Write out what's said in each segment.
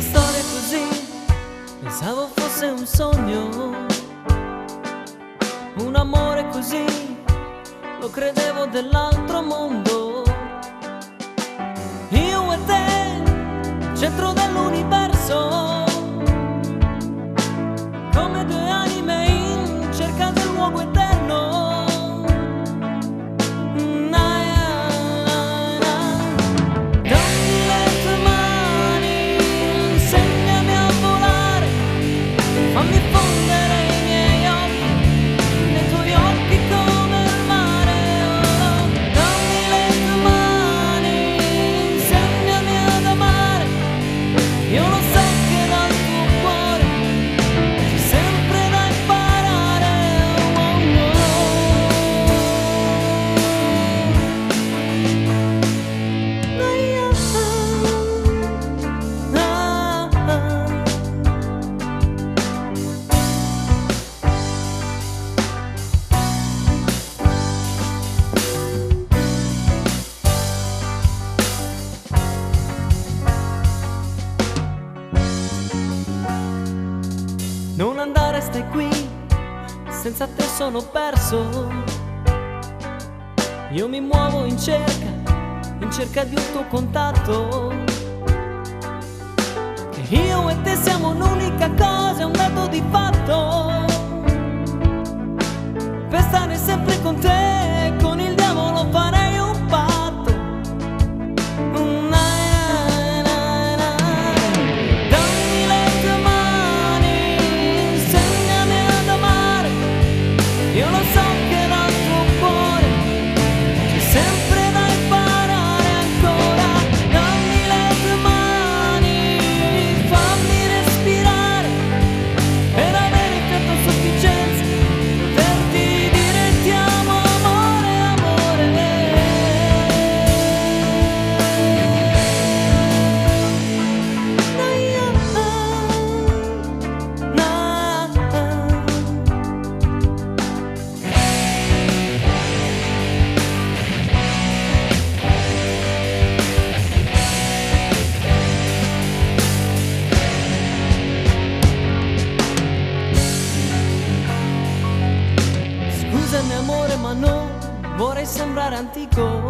una storia così, pensavo fosse un sogno, un amore così, lo credevo dell'altro mondo. Io e te, centro dell'universo, come due anime in cerca del luogo eterno. Non andare, stai qui, senza te sono perso. Io mi muovo in cerca di un tuo contatto. Che io e te siamo un'unica cosa, un dato di fatto. Per stare sempre con te, con il diavolo farei un patto. Io lo so che dal tuo cuore c'è sempre da imparare ancora. Dammi le tue mani, fammi respirare, per avere il fiato a sufficienza, poterti dire ti amo, amore, amore. Scusami amore, ma non vorrei sembrare antico.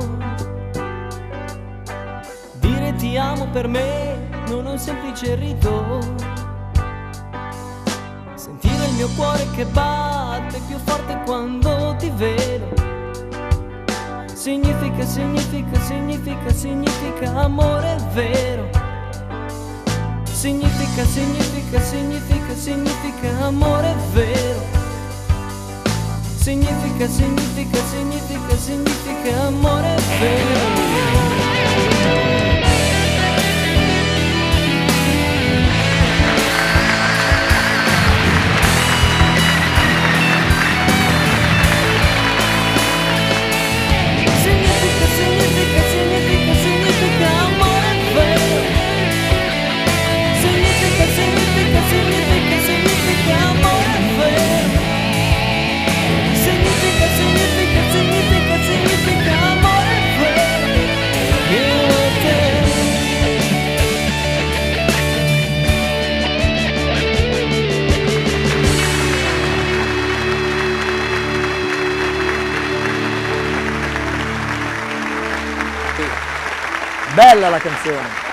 Dire ti amo per me non è un semplice rito. Sentire il mio cuore che batte più forte quando ti vedo. Significa, significa, significa, significa amore vero. Significa, significa, significa, significa amore vero. Significa, significa, significa, significa amore vero. Bella la canzone.